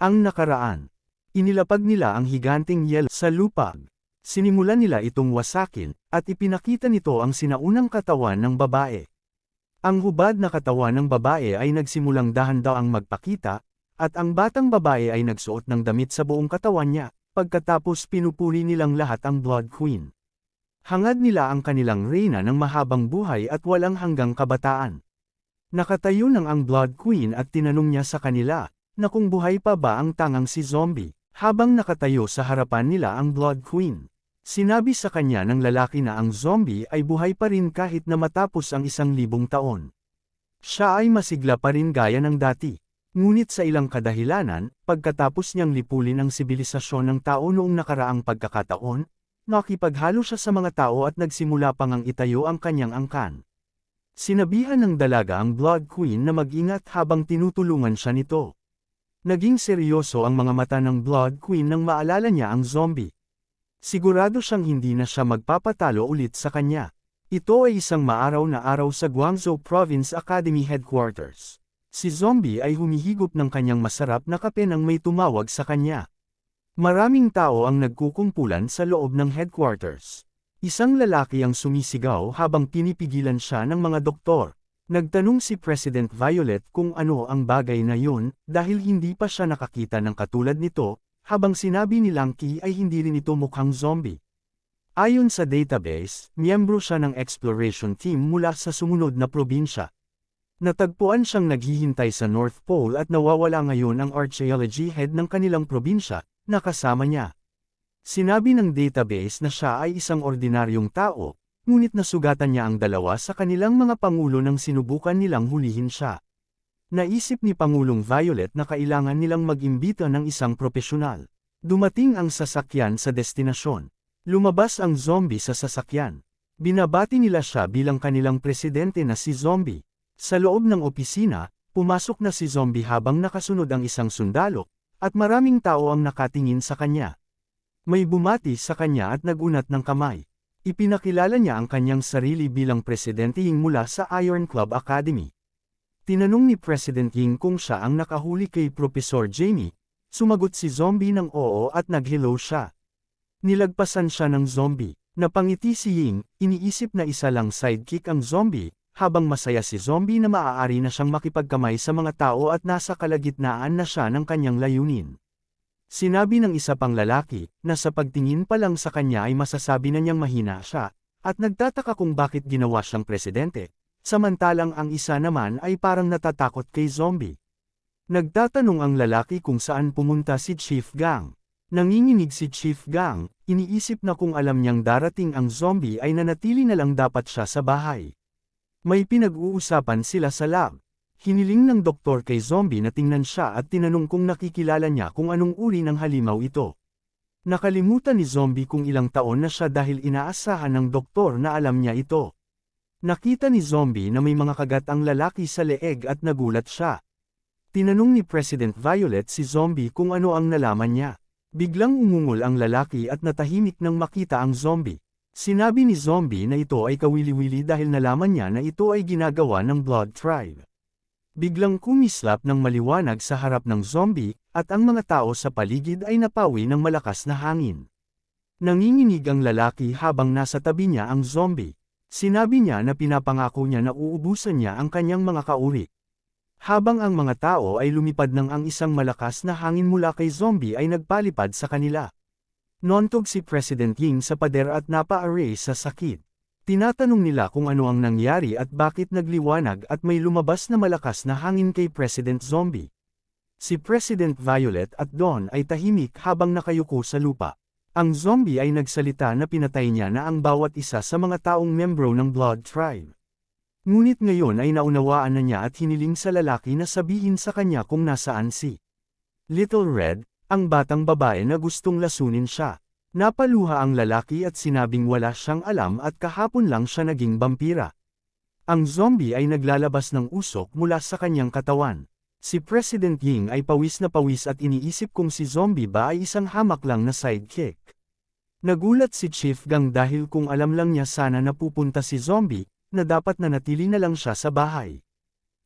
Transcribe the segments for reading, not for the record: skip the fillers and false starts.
Ang nakaraan. Inilapag nila ang higanteng yel sa lupag. Sinimulan nila itong wasakin, at ipinakita nito ang sinaunang katawan ng babae. Ang hubad na katawan ng babae ay nagsimulang dahan-daang magpakita, at ang batang babae ay nagsuot ng damit sa buong katawan niya, pagkatapos pinupuri nilang lahat ang Blood Queen. Hangad nila ang kanilang reyna ng mahabang buhay at walang hanggang kabataan. Nakatayo nang ang Blood Queen at tinanong niya sa kanila, na kung buhay pa ba ang tangang si Zombie, habang nakatayo sa harapan nila ang Blood Queen. Sinabi sa kanya ng lalaki na ang zombie ay buhay pa rin kahit na matapos ang 1,000 taon. Siya ay masigla pa rin gaya ng dati. Ngunit sa ilang kadahilanan, pagkatapos niyang lipulin ang sibilisasyon ng tao noong nakaraang pagkakataon, nakipaghalo siya sa mga tao at nagsimula pang ang itayo ang kanyang angkan. Sinabihan ng dalaga ang Blood Queen na mag-ingat habang tinutulungan siya nito. Naging seryoso ang mga mata ng Blood Queen nang maalala niya ang zombie. Sigurado siyang hindi na siya magpapatalo ulit sa kanya. Ito ay isang maaraw na araw sa Guangzhou Province Academy Headquarters. Si Zombie ay humihigop ng kanyang masarap na kape nang may tumawag sa kanya. Maraming tao ang nagkukumpulan sa loob ng headquarters. Isang lalaki ang sumisigaw habang pinipigilan siya ng mga doktor. Nagtanong si President Violet kung ano ang bagay na yun dahil hindi pa siya nakakita ng katulad nito. Habang sinabi ni Lanky ay hindi rin ito mukhang zombie. Ayon sa database, miyembro siya ng exploration team mula sa sumunod na probinsya. Natagpuan siyang naghihintay sa North Pole at nawawala ngayon ang archaeology head ng kanilang probinsya, na kasama niya. Sinabi ng database na siya ay isang ordinaryong tao, ngunit nasugatan niya ang dalawa sa kanilang mga pangulo nang sinubukan nilang hulihin siya. Naisip ni Pangulong Violet na kailangan nilang mag-imbita ng isang propesyonal. Dumating ang sasakyan sa destinasyon. Lumabas ang zombie sa sasakyan. Binabati nila siya bilang kanilang presidente na si Zombie. Sa loob ng opisina, pumasok na si Zombie habang nakasunod ang isang sundalo, at maraming tao ang nakatingin sa kanya. May bumati sa kanya at nagunat ng kamay. Ipinakilala niya ang kanyang sarili bilang presidente mula sa Iron Club Academy. Tinanong ni President Ying kung siya ang nakahuli kay Professor Jamie. Sumagot si Zombie ng oo at nag-hello siya. Nilagpasan siya ng zombie. Napangiti si Ying, iniisip na isa lang sidekick ang zombie, habang masaya si Zombie na maaari na siyang makipagkamay sa mga tao at nasa kalagitnaan na siya ng kanyang layunin. Sinabi ng isa pang lalaki, na sa pagtingin pa lang sa kanya ay masasabi na niyang mahina siya, at nagtataka kung bakit ginawa siyang presidente. Samantalang ang isa naman ay parang natatakot kay Zombie. Nagtatanong ang lalaki kung saan pumunta si Chief Gang. Nanginginig si Chief Gang, iniisip na kung alam niyang darating ang zombie ay nanatili na lang dapat siya sa bahay. May pinag-uusapan sila sa lab. Hiniling ng doktor kay Zombie na tingnan siya at tinanong kung nakikilala niya kung anong uri ng halimaw ito. Nakalimutan ni Zombie kung ilang taon na siya dahil inaasahan ng doktor na alam niya ito. Nakita ni Zombie na may mga kagat ang lalaki sa leeg at nagulat siya. Tinanong ni President Violet si Zombie kung ano ang nalaman niya. Biglang umungol ang lalaki at natahimik nang makita ang zombie. Sinabi ni Zombie na ito ay kawili-wili dahil nalaman niya na ito ay ginagawa ng Blood Tribe. Biglang kumislap ng maliwanag sa harap ng zombie, at ang mga tao sa paligid ay napawi ng malakas na hangin. Nanginginig ang lalaki habang nasa tabi niya ang zombie. Sinabi niya na pinapangako niya na uubusan niya ang kanyang mga kauri. Habang ang mga tao ay lumipad ng ang isang malakas na hangin mula kay Zombie ay nagpalipad sa kanila. Nontog si President Ying sa pader at napa-array sa sakit. Tinatanong nila kung ano ang nangyari at bakit nagliwanag at may lumabas na malakas na hangin kay President Zombie. Si President Violet at Dawn ay tahimik habang nakayuko sa lupa. Ang zombie ay nagsalita na pinatay niya na ang bawat isa sa mga taong membro ng Blood Tribe. Ngunit ngayon ay naunawaan na niya at hiniling sa lalaki na sabihin sa kanya kung nasaan si Little Red, ang batang babae na gustong lasunin siya. Napaluha ang lalaki at sinabing wala siyang alam at kahapon lang siya naging vampira. Ang zombie ay naglalabas ng usok mula sa kanyang katawan. Si President Ying ay pawis na pawis at iniisip kung si Zombie ba ay isang hamak lang na sidekick. Nagulat si Chief Gang dahil kung alam lang niya sana na pupunta si Zombie, na dapat nanatili na lang siya sa bahay.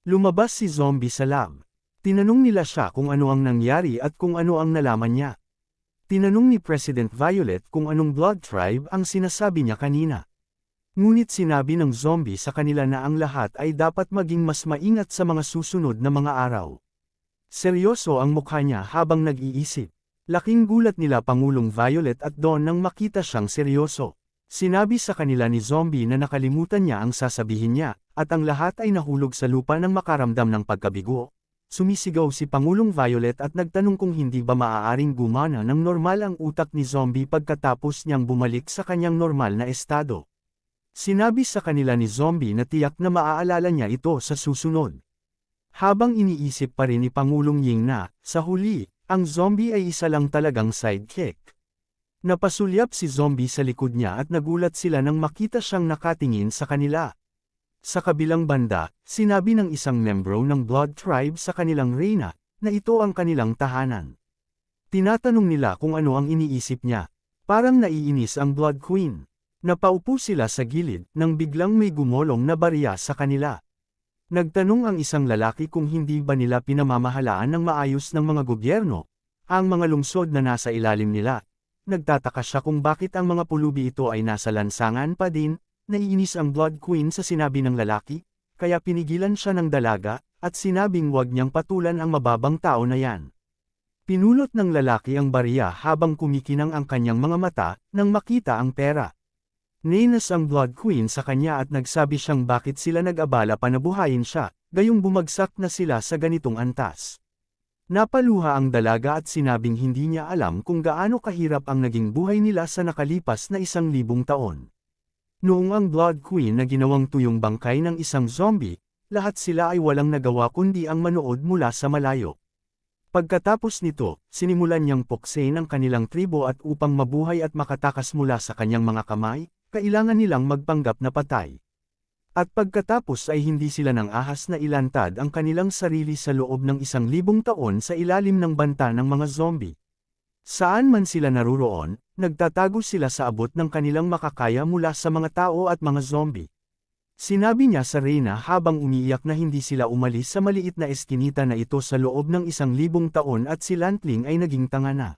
Lumabas si Zombie sa lab. Tinanong nila siya kung ano ang nangyari at kung ano ang nalaman niya. Tinanong ni President Violet kung anong blood tribe ang sinasabi niya kanina. Ngunit sinabi ng zombie sa kanila na ang lahat ay dapat maging mas maingat sa mga susunod na mga araw. Seryoso ang mukha niya habang nag-iisip. Laking gulat nila Pangulong Violet at Dawn nang makita siyang seryoso. Sinabi sa kanila ni zombie na nakalimutan niya ang sasabihin niya, at ang lahat ay nahulog sa lupa nang makaramdam ng pagkabigo. Sumisigaw si Pangulong Violet at nagtanong kung hindi ba maaaring gumana ng normal ang utak ni zombie pagkatapos niyang bumalik sa kanyang normal na estado. Sinabi sa kanila ni zombie na tiyak na maaalala niya ito sa susunod. Habang iniisip pa rin ni Pangulong Ying na, sa huli, ang zombie ay isa lang talagang sidekick. Napasulyap si zombie sa likod niya at nagulat sila nang makita siyang nakatingin sa kanila. Sa kabilang banda, sinabi ng isang membro ng Blood Tribe sa kanilang reyna, na ito ang kanilang tahanan. Tinatanong nila kung ano ang iniisip niya. Parang naiinis ang Blood Queen. Napaupo sila sa gilid, nang biglang may gumolong na barya sa kanila. Nagtanong ang isang lalaki kung hindi ba nila pinamamahalaan ng maayos ng mga gobyerno, ang mga lungsod na nasa ilalim nila. Nagtataka siya kung bakit ang mga pulubi ito ay nasa lansangan pa din. Naiinis ang Blood Queen sa sinabi ng lalaki, kaya pinigilan siya ng dalaga, at sinabing huwag niyang patulan ang mababang tao na yan. Pinulot ng lalaki ang barya habang kumikinang ang kanyang mga mata, nang makita ang pera. Nainis ang Blood Queen sa kanya at nagsabi siyang bakit sila nag-abala pa na buhayin siya, gayong bumagsak na sila sa ganitong antas. Napaluha ang dalaga at sinabing hindi niya alam kung gaano kahirap ang naging buhay nila sa nakalipas na 1,000 taon. Noong ang Blood Queen na ginawang tuyong bangkay ng isang zombie, lahat sila ay walang nagawa kundi ang manood mula sa malayo. Pagkatapos nito, sinimulan niyang puksain ang kanilang tribo at upang mabuhay at makatakas mula sa kanyang mga kamay, kailangan nilang magpanggap na patay. At pagkatapos ay hindi sila nang ahas na ilantad ang kanilang sarili sa loob ng 1,000 taon sa ilalim ng banta ng mga zombie. Saan man sila naruroon, nagtatago sila sa abot ng kanilang makakaya mula sa mga tao at mga zombie. Sinabi niya sa reyna habang umiiyak na hindi sila umalis sa maliit na eskinita na ito sa loob ng 1,000 taon at si Lantling ay naging tanga na.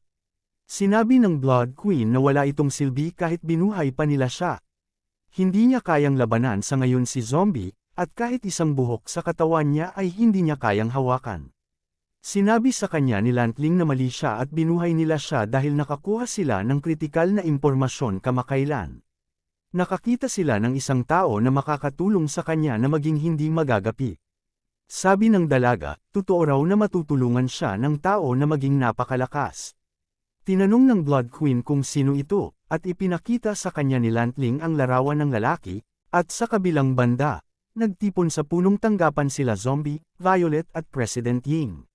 Sinabi ng Blood Queen na wala itong silbi kahit binuhay pa nila siya. Hindi niya kayang labanan sa ngayon si zombie, at kahit isang buhok sa katawan niya ay hindi niya kayang hawakan. Sinabi sa kanya ni Lantling na mali siya at binuhay nila siya dahil nakakuha sila ng kritikal na impormasyon kamakailan. Nakakita sila ng isang tao na makakatulong sa kanya na maging hindi magagapi. Sabi ng dalaga, totoo raw na matutulungan siya ng tao na maging napakalakas. Tinanong ng Blood Queen kung sino ito, at ipinakita sa kanya ni Lantling ang larawan ng lalaki, at sa kabilang banda, nagtipon sa punong tanggapan sila Zombie, Violet at President Ying.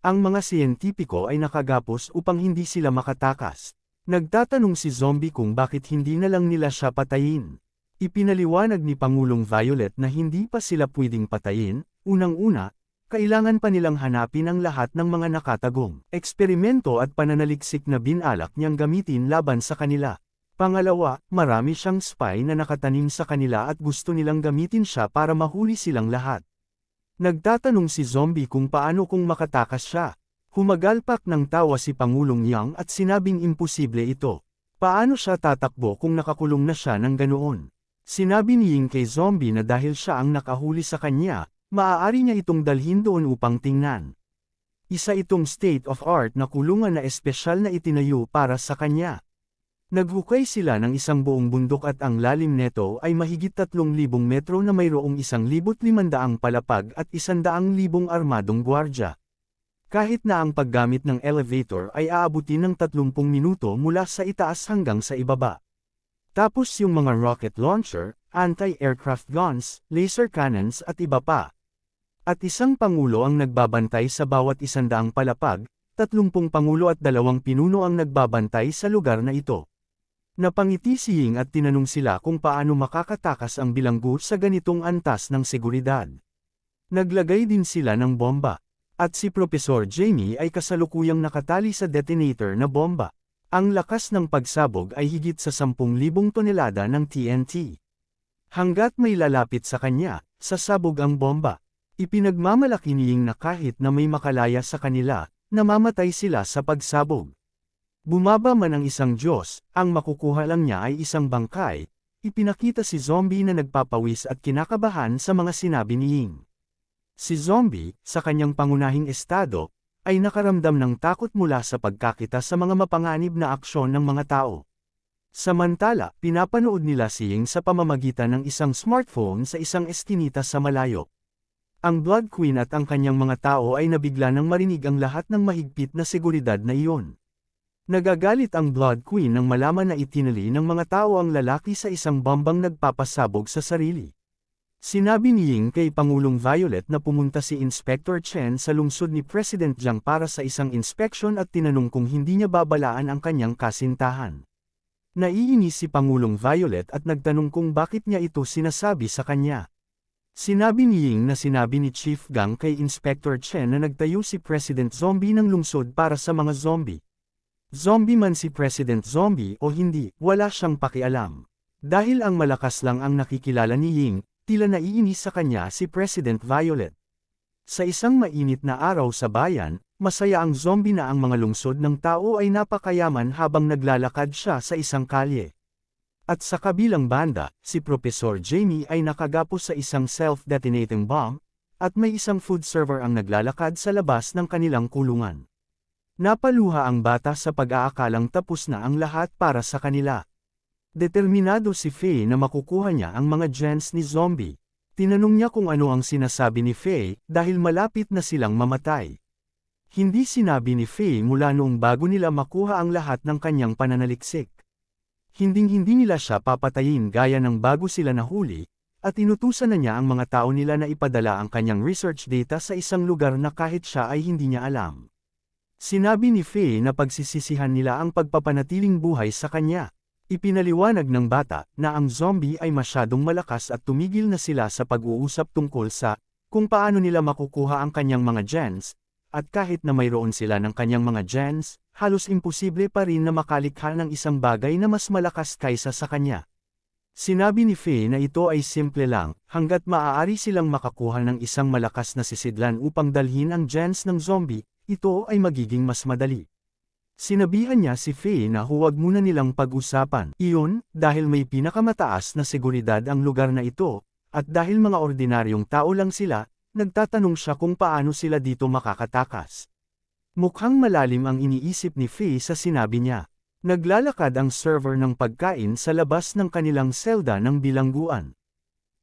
Ang mga siyentipiko ay nakagapos upang hindi sila makatakas. Nagtatanong si Zombie kung bakit hindi na lang nila siya patayin. Ipinaliwanag ni Pangulong Violet na hindi pa sila pwedeng patayin. Unang-una, kailangan pa nilang hanapin ang lahat ng mga nakatagong eksperimento at pananaliksik na binalak niyang gamitin laban sa kanila. Pangalawa, marami siyang spy na nakatanim sa kanila at gusto nilang gamitin siya para mahuli silang lahat. Nagtatanong si Zombie kung paano kung makatakas siya. Humagalpak ng tawa si Pangulong Yang at sinabing imposible ito. Paano siya tatakbo kung nakakulong na siya ng ganoon? Sinabi ni Ying kay Zombie na dahil siya ang nakahuli sa kanya, maaari niya itong dalhin doon upang tingnan. Isa itong state-of-art na kulungan na espesyal na itinayo para sa kanya. Naghukay sila ng isang buong bundok at ang lalim neto ay mahigit 3,000 metro na mayroong 1,500 palapag at 100,000 armadong gwardya. Kahit na ang paggamit ng elevator ay aabutin ng 30 minuto mula sa itaas hanggang sa ibaba. Tapos yung mga rocket launcher, anti-aircraft guns, laser cannons at iba pa. At isang pangulo ang nagbabantay sa bawat 100 palapag, 30 pangulo at 2 pinuno ang nagbabantay sa lugar na ito. Napangiti si Ying at tinanong sila kung paano makakatakas ang bilanggo sa ganitong antas ng seguridad. Naglagay din sila ng bomba. At si Professor Jamie ay kasalukuyang nakatali sa detonator na bomba. Ang lakas ng pagsabog ay higit sa 10,000 tonelada ng TNT. Hanggat may lalapit sa kanya, sasabog ang bomba. Ipinagmamalaki niyang na kahit na may makalaya sa kanila, namamatay sila sa pagsabog. Bumaba man ang isang Diyos, ang makukuha lang niya ay isang bangkay. Ipinakita si Zombie na nagpapawis at kinakabahan sa mga sinabi ni Ying. Si Zombie, sa kanyang pangunahing estado, ay nakaramdam ng takot mula sa pagkakita sa mga mapanganib na aksyon ng mga tao. Samantala, pinapanood nila si Ying sa pamamagitan ng isang smartphone sa isang eskinita sa malayo. Ang Blood Queen at ang kanyang mga tao ay nabigla nang marinig ang lahat ng mahigpit na seguridad na iyon. Nagagalit ang Blood Queen nang malaman na itinali ng mga tao ang lalaki sa isang bombang nagpapasabog sa sarili. Sinabi ni Ying kay Pangulong Violet na pumunta si Inspector Chen sa lungsod ni President Jiang para sa isang inspeksyon at tinanong kung hindi niya babalaan ang kanyang kasintahan. Naiinis si Pangulong Violet at nagtanong kung bakit niya ito sinasabi sa kanya. Sinabi ni Ying na sinabi ni Chief Gang kay Inspector Chen na nagtayo si President Zombie ng lungsod para sa mga zombie. Zombie man si President Zombie o hindi, wala siyang pakialam. Dahil ang malakas lang ang nakikilala ni Ying, tila naiinis sa kanya si President Violet. Sa isang mainit na araw sa bayan, masaya ang zombie na ang mga lungsod ng tao ay napakayaman habang naglalakad siya sa isang kalye. At sa kabilang banda, si Professor Jamie ay nakagapos sa isang self-detonating bomb, at may isang food server ang naglalakad sa labas ng kanilang kulungan. Napaluha ang bata sa pag-aakalang tapos na ang lahat para sa kanila. Determinado si Faye na makukuha niya ang mga genes ni Zombie. Tinanong niya kung ano ang sinasabi ni Faye dahil malapit na silang mamatay. Hindi sinabi ni Faye mula noong bago nila makuha ang lahat ng kanyang pananaliksik. Hinding-hindi nila siya papatayin gaya ng bago sila nahuli, at inutusan na niya ang mga tao nila na ipadala ang kanyang research data sa isang lugar na kahit siya ay hindi niya alam. Sinabi ni Faye na pagsisisihan nila ang pagpapanatiling buhay sa kanya. Ipinaliwanag ng bata na ang zombie ay masyadong malakas at tumigil na sila sa pag-uusap tungkol sa kung paano nila makukuha ang kanyang mga genes, at kahit na mayroon sila ng kanyang mga genes, halos imposible pa rin na makalikha ng isang bagay na mas malakas kaysa sa kanya. Sinabi ni Faye na ito ay simple lang, hanggat maaari silang makakuha ng isang malakas na sisidlan upang dalhin ang genes ng zombie, ito ay magiging mas madali. Sinabihan niya si Faye na huwag muna nilang pag-usapan iyon, dahil may pinakamataas na seguridad ang lugar na ito, at dahil mga ordinaryong tao lang sila, nagtatanong siya kung paano sila dito makakatakas. Mukhang malalim ang iniisip ni Faye sa sinabi niya. Naglalakad ang server ng pagkain sa labas ng kanilang selda ng bilangguan.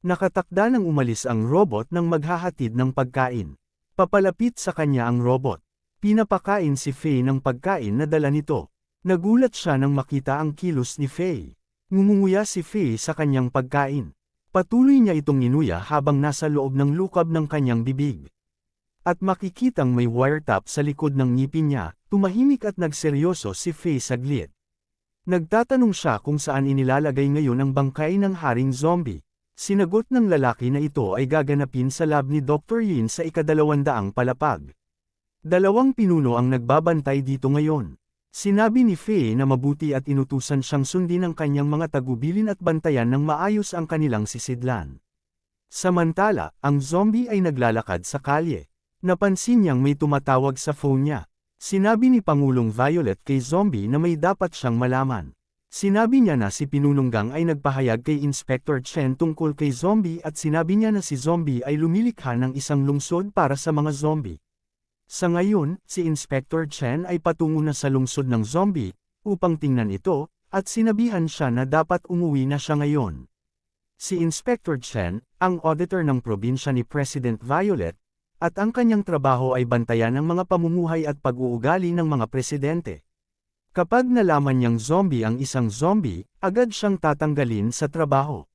Nakatakda nang umalis ang robot nang maghahatid ng pagkain. Papalapit sa kanya ang robot. Pinapakain si Faye ng pagkain na dala nito. Nagulat siya nang makita ang kilos ni Faye. Ngumunguya si Faye sa kanyang pagkain. Patuloy niya itong inuya habang nasa loob ng lukab ng kanyang bibig. At makikitang may wiretap sa likod ng ngipin niya, tumahimik at nagseryoso si Faye saglit. Nagtatanong siya kung saan inilalagay ngayon ang bangkay ng haring zombie. Sinagot ng lalaki na ito ay gaganapin sa lab ni Dr. Yin sa ika-200 palapag. 2 pinuno ang nagbabantay dito ngayon. Sinabi ni Faye na mabuti at inutusan siyang sundin ang kanyang mga tagubilin at bantayan ng maayos ang kanilang sisidlan. Samantala, ang zombie ay naglalakad sa kalye. Napansin niyang may tumatawag sa phone niya. Sinabi ni Pangulong Violet kay Zombie na may dapat siyang malaman. Sinabi niya na si Pinunong Gang ay nagpahayag kay Inspector Chen tungkol kay Zombie at sinabi niya na si Zombie ay lumilikha ng isang lungsod para sa mga zombie. Sa ngayon, si Inspector Chen ay patungo na sa lungsod ng zombie, upang tingnan ito, at sinabihan siya na dapat umuwi na siya ngayon. Si Inspector Chen, ang auditor ng probinsya ni President Violet, at ang kanyang trabaho ay bantayan ang mga pamumuhay at pag-uugali ng mga presidente. Kapag nalaman niyang zombie ang isang zombie, agad siyang tatanggalin sa trabaho.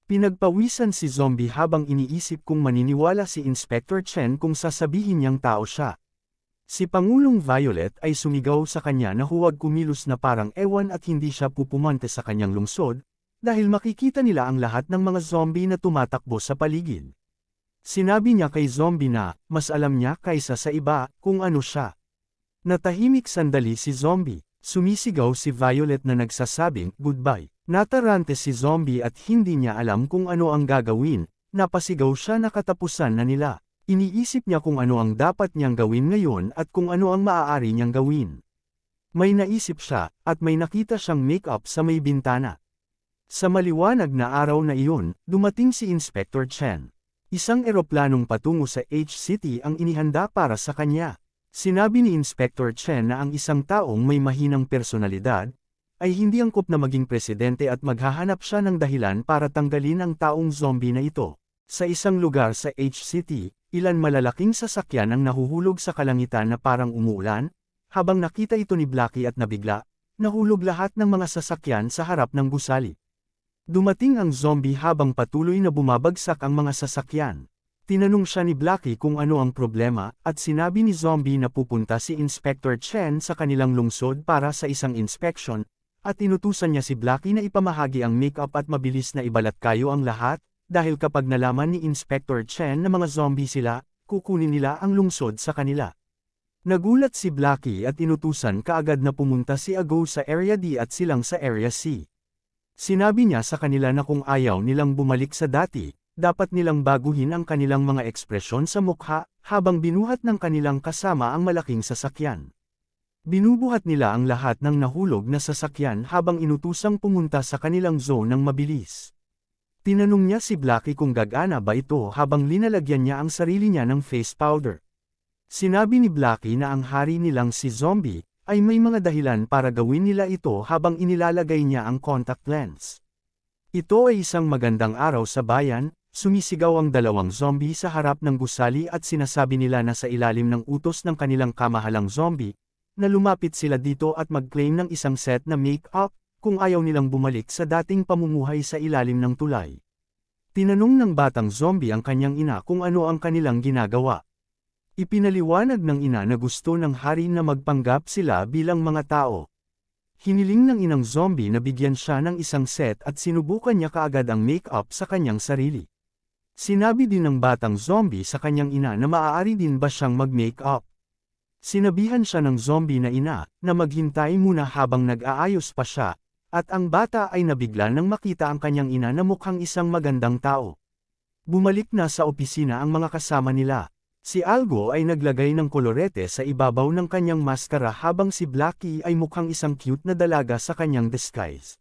Pinagpawisan si Zombie habang iniisip kung maniniwala si Inspector Chen kung sasabihin niyang tao siya. Si Pangulong Violet ay sumigaw sa kanya na huwag kumilos na parang ewan at hindi siya pupumante sa kanyang lungsod, dahil makikita nila ang lahat ng mga zombie na tumatakbo sa paligid. Sinabi niya kay Zombie na, mas alam niya kaysa sa iba, kung ano siya. Natahimik sandali si Zombie, sumisigaw si Violet na nagsasabing, goodbye. Natarante si Zombie at hindi niya alam kung ano ang gagawin, napasigaw siya na katapusan na nila. Iniisip niya kung ano ang dapat niyang gawin ngayon at kung ano ang maaari niyang gawin. May naisip siya, at may nakita siyang make-up sa may bintana. Sa maliwanag na araw na iyon, dumating si Inspector Chen. Isang eroplanong patungo sa H-City ang inihanda para sa kanya. Sinabi ni Inspector Chen na ang isang taong may mahinang personalidad, ay hindi angkop na maging presidente at maghahanap siya ng dahilan para tanggalin ang taong zombie na ito. Sa isang lugar sa H-City, ilan malalaking sasakyan ang nahuhulog sa kalangitan na parang umuulan, habang nakita ito ni Blackie at nabigla, nahulog lahat ng mga sasakyan sa harap ng gusali. Dumating ang zombie habang patuloy na bumabagsak ang mga sasakyan. Tinanong siya ni Blackie kung ano ang problema, at sinabi ni zombie na pupunta si Inspector Chen sa kanilang lungsod para sa isang inspection, at inutusan niya si Blackie na ipamahagi ang make-up at mabilis na ibalat kayo ang lahat, dahil kapag nalaman ni Inspector Chen na mga zombie sila, kukunin nila ang lungsod sa kanila. Nagulat si Blackie at inutusan kaagad na pumunta si Ago sa Area D at silang sa Area C. Sinabi niya sa kanila na kung ayaw nilang bumalik sa dati, dapat nilang baguhin ang kanilang mga ekspresyon sa mukha, habang binuhat ng kanilang kasama ang malaking sasakyan. Binubuhat nila ang lahat ng nahulog na sasakyan habang inutusang pumunta sa kanilang zone ng mabilis. Tinanong niya si Blackie kung gagana ba ito habang linalagyan niya ang sarili niya ng face powder. Sinabi ni Blackie na ang hari nilang si Zombie, ay may mga dahilan para gawin nila ito habang inilalagay niya ang contact lens. Ito ay isang magandang araw sa bayan, sumisigaw ang dalawang zombie sa harap ng gusali at sinasabi nila na sa ilalim ng utos ng kanilang kamahalang zombie, na lumapit sila dito at mag-claim ng isang set na make-up, kung ayaw nilang bumalik sa dating pamumuhay sa ilalim ng tulay. Tinanong ng batang zombie ang kanyang ina kung ano ang kanilang ginagawa. Ipinaliwanag ng ina na gusto ng hari na magpanggap sila bilang mga tao. Hiniling ng inang zombie na bigyan siya ng isang set at sinubukan niya kaagad ang make-up sa kanyang sarili. Sinabi din ng batang zombie sa kanyang ina na maaari din ba siyang mag-make-up. Sinabihan siya ng zombie na ina na maghintay muna habang nag-aayos pa siya, at ang bata ay nabigla nang makita ang kanyang ina na mukhang isang magandang tao. Bumalik na sa opisina ang mga kasama nila. Si Algo ay naglagay ng kolorete sa ibabaw ng kanyang maskara habang si Blackie ay mukhang isang cute na dalaga sa kanyang disguise.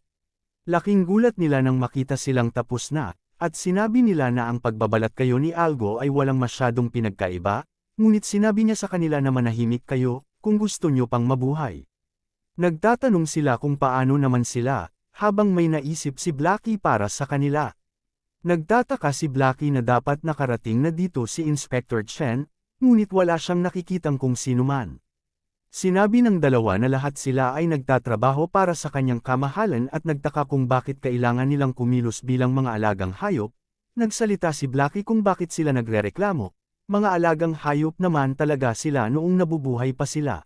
Laking gulat nila nang makita silang tapos na, at sinabi nila na ang pagbabalat kayo ni Algo ay walang masyadong pinagkaiba, ngunit sinabi niya sa kanila na manahimik kayo, kung gusto nyo pang mabuhay. Nagtatanong sila kung paano naman sila, habang may naisip si Blackie para sa kanila. Nagtataka si Blackie na dapat nakarating na dito si Inspector Chen, ngunit wala siyang nakikitang kung sino man. Sinabi ng dalawa na lahat sila ay nagtatrabaho para sa kanyang kamahalan at nagtaka kung bakit kailangan nilang kumilos bilang mga alagang hayop. Nagsalita si Blackie kung bakit sila nagrereklamo. Mga alagang hayop naman talaga sila noong nabubuhay pa sila.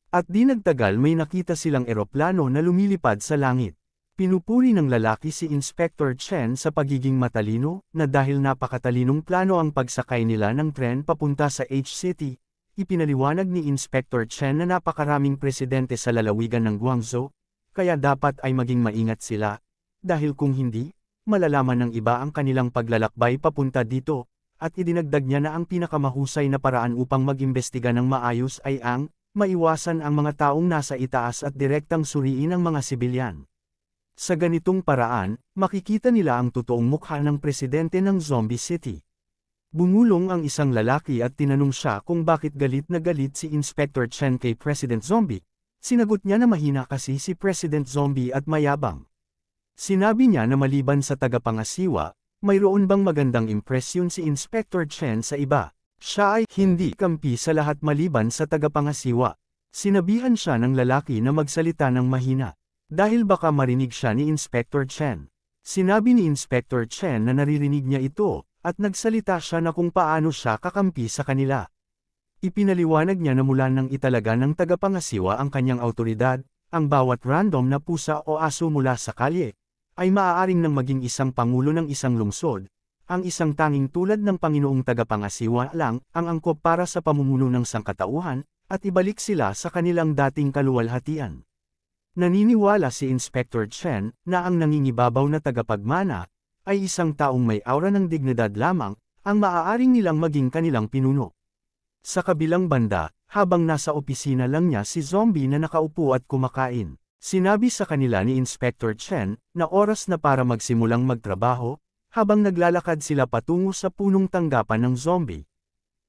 At di nagtagal may nakita silang eroplano na lumilipad sa langit. Pinupuri ng lalaki si Inspector Chen sa pagiging matalino, na dahil napakatalinong plano ang pagsakay nila ng tren papunta sa H-City. Ipinaliwanag ni Inspector Chen na napakaraming presidente sa lalawigan ng Guangzhou, kaya dapat ay maging maingat sila, dahil kung hindi, malalaman ng iba ang kanilang paglalakbay papunta dito, at idinagdag niya na ang pinakamahusay na paraan upang mag-imbestiga ng maayos ay ang maiwasan ang mga taong nasa itaas at direktang suriin ang mga sibilyan. Sa ganitong paraan, makikita nila ang totoong mukha ng presidente ng Zombie City. Bumulong ang isang lalaki at tinanong siya kung bakit galit na galit si Inspector Chen kay President Zombie. Sinagot niya na mahina kasi si President Zombie at mayabang. Sinabi niya na maliban sa tagapangasiwa, mayroon bang magandang impresyon si Inspector Chen sa iba. Siya ay hindi kampi sa lahat maliban sa tagapangasiwa. Sinabihan siya ng lalaki na magsalita ng mahina, dahil baka marinig siya ni Inspector Chen. Sinabi ni Inspector Chen na naririnig niya ito, at nagsalita siya na kung paano siya kakampi sa kanila. Ipinaliwanag niya na mula nang italaga ng tagapangasiwa ang kanyang autoridad, ang bawat random na pusa o aso mula sa kalye, ay maaaring nang maging isang pangulo ng isang lungsod. Ang isang tanging tulad ng Panginoong tagapangasiwa lang ang angkop para sa pamumuno ng sangkatauhan, at ibalik sila sa kanilang dating kaluwalhatian. Naniniwala si Inspector Chen na ang nangingibabaw na tagapagmana ay isang taong may aura ng dignidad lamang, ang maaaring nilang maging kanilang pinuno. Sa kabilang banda, habang nasa opisina lang niya si Zombie na nakaupo at kumakain, sinabi sa kanila ni Inspector Chen na oras na para magsimulang magtrabaho, habang naglalakad sila patungo sa punong tanggapan ng zombie.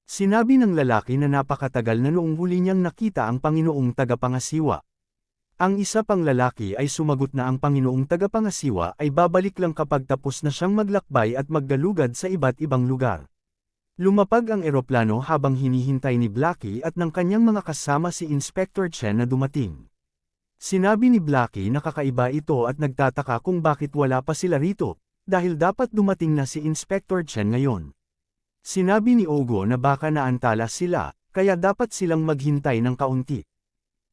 Sinabi ng lalaki na napakatagal na noong huli niyang nakita ang Panginoong tagapangasiwa. Ang isa pang lalaki ay sumagot na ang Panginoong tagapangasiwa ay babalik lang kapag tapos na siyang maglakbay at maggalugad sa iba't ibang lugar. Lumapag ang eroplano habang hinihintay ni Blackie at ng kanyang mga kasama si Inspector Chen na dumating. Sinabi ni Blackie na kakaiba ito at nagtataka kung bakit wala pa sila rito, dahil dapat dumating na si Inspector Chen ngayon. Sinabi ni Ogo na baka naantala sila, kaya dapat silang maghintay ng kaunti.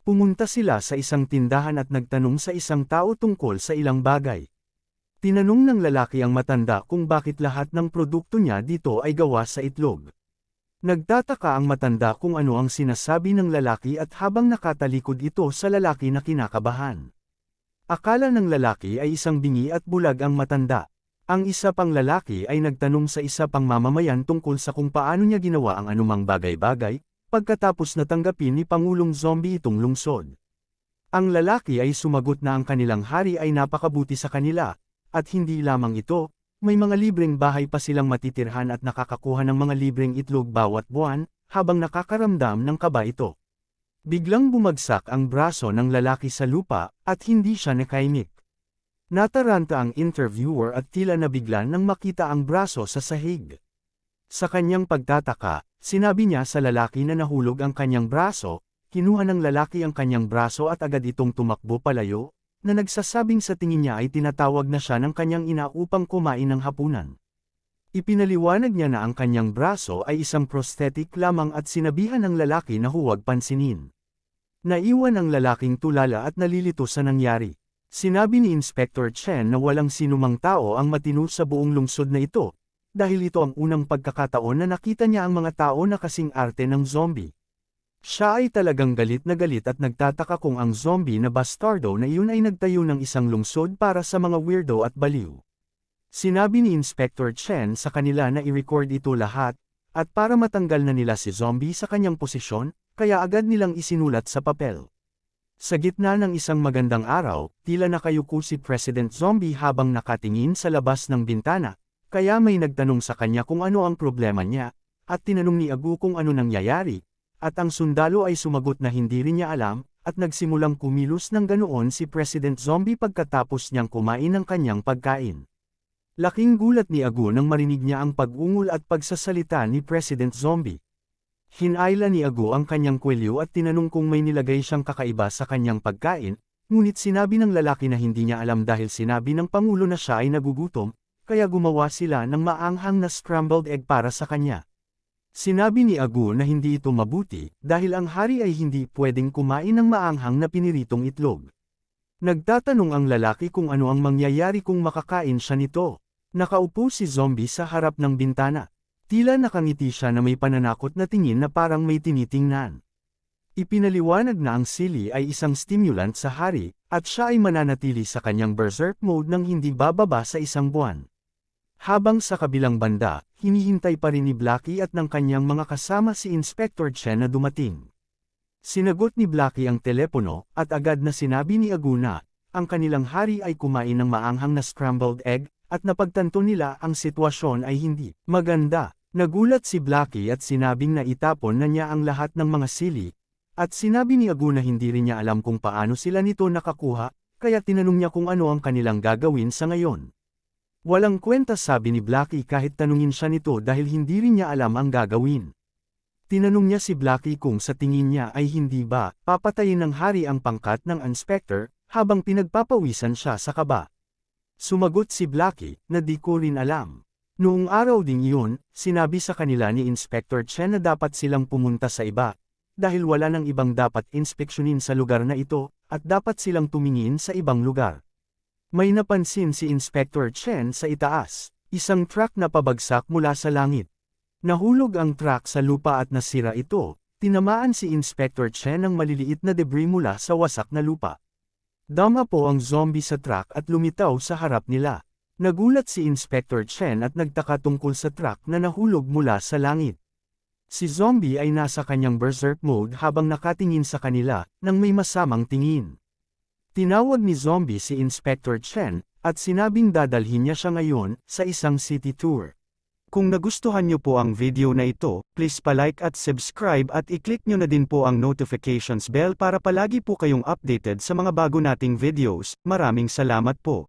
Pumunta sila sa isang tindahan at nagtanong sa isang tao tungkol sa ilang bagay. Tinanong ng lalaki ang matanda kung bakit lahat ng produkto niya dito ay gawa sa itlog. Nagtataka ang matanda kung ano ang sinasabi ng lalaki at habang nakatalikod ito sa lalaki na kinakabahan. Akala ng lalaki ay isang bingi at bulag ang matanda. Ang isa pang lalaki ay nagtanong sa isa pang mamamayan tungkol sa kung paano niya ginawa ang anumang bagay-bagay, pagkatapos natanggapin ni Pangulong Zombie itong lungsod. Ang lalaki ay sumagot na ang kanilang hari ay napakabuti sa kanila, at hindi lamang ito, may mga libreng bahay pa silang matitirhan at nakakakuha ng mga libreng itlog bawat buwan, habang nakakaramdam ng kaba ito. Biglang bumagsak ang braso ng lalaki sa lupa, at hindi siya nakaimik. Nataranta ang interviewer at tila nabigla nang makita ang braso sa sahig. Sa kanyang pagtataka, sinabi niya sa lalaki na nahulog ang kanyang braso, kinuha ng lalaki ang kanyang braso at agad itong tumakbo palayo, na nagsasabing sa tingin niya ay tinatawag na siya ng kanyang ina upang kumain ng hapunan. Ipinaliwanag niya na ang kanyang braso ay isang prosthetic lamang at sinabihan ng lalaki na huwag pansinin. Naiwan ang lalaking tulala at nalilito sa nangyari. Sinabi ni Inspector Chen na walang sinumang tao ang matino sa buong lungsod na ito, dahil ito ang unang pagkakataon na nakita niya ang mga tao na kasing arte ng zombie. Siya ay talagang galit na galit at nagtataka kung ang zombie na bastardo na iyon ay nagtayo ng isang lungsod para sa mga weirdo at baliw. Sinabi ni Inspector Chen sa kanila na i-record ito lahat, at para matanggal na nila si zombie sa kanyang posisyon, kaya agad nilang isinulat sa papel. Sa gitna ng isang magandang araw, tila nakayuko si President Zombie habang nakatingin sa labas ng bintana, kaya may nagtanong sa kanya kung ano ang problema niya, at tinanong ni Agu kung ano nangyayari, at ang sundalo ay sumagot na hindi rin niya alam, at nagsimulang kumilos ng ganoon si President Zombie pagkatapos niyang kumain ng kanyang pagkain. Laking gulat ni Agu nang marinig niya ang pag-ungol at pagsasalita ni President Zombie. Hinayla ni Agu ang kanyang kwelyo at tinanong kung may nilagay siyang kakaiba sa kanyang pagkain, ngunit sinabi ng lalaki na hindi niya alam dahil sinabi ng Pangulo na siya ay nagugutom, kaya gumawa sila ng maanghang na scrambled egg para sa kanya. Sinabi ni Agu na hindi ito mabuti, dahil ang hari ay hindi pwedeng kumain ng maanghang na piniritong itlog. Nagtatanong ang lalaki kung ano ang mangyayari kung makakain siya nito. Nakaupo si Zombie sa harap ng bintana. Tila nakangiti siya na may pananakot na tingin na parang may tinitingnan. Ipinaliwanag na ang sili ay isang stimulant sa hari, at siya ay mananatili sa kanyang berserk mode nang hindi bababa sa isang buwan. Habang sa kabilang banda, hinihintay pa rin ni Blackie at ng kanyang mga kasama si Inspector Chen na dumating. Sinagot ni Blackie ang telepono, at agad na sinabi ni Agu na, ang kanilang hari ay kumain ng maanghang na scrambled egg, at napagtanto nila ang sitwasyon ay hindi maganda. Nagulat si Blackie at sinabing na itapon na niya ang lahat ng mga sili, at sinabi ni Agu na hindi rin niya alam kung paano sila nito nakakuha, kaya tinanong niya kung ano ang kanilang gagawin sa ngayon. Walang kwenta sabi ni Blackie kahit tanungin siya nito dahil hindi rin niya alam ang gagawin. Tinanong niya si Blackie kung sa tingin niya ay hindi ba papatayin ng hari ang pangkat ng inspector, habang pinagpapawisan siya sa kaba. Sumagot si Blackie na di ko rin alam. Noong araw ding iyon, sinabi sa kanila ni Inspector Chen na dapat silang pumunta sa iba, dahil wala nang ibang dapat inspeksyonin sa lugar na ito, at dapat silang tumingin sa ibang lugar. May napansin si Inspector Chen sa itaas, isang truck na pabagsak mula sa langit. Nahulog ang truck sa lupa at nasira ito, tinamaan si Inspector Chen ng maliliit na debris mula sa wasak na lupa. Dama po ang zombie sa truck at lumitaw sa harap nila. Nagulat si Inspector Chen at nagtaka tungkol sa truck na nahulog mula sa langit. Si Zombie ay nasa kanyang berserk mode habang nakatingin sa kanila, nang may masamang tingin. Tinawag ni Zombie si Inspector Chen, at sinabing dadalhin niya siya ngayon, sa isang city tour. Kung nagustuhan niyo po ang video na ito, please palike at subscribe at i-click niyo na din po ang notifications bell para palagi po kayong updated sa mga bago nating videos. Maraming salamat po.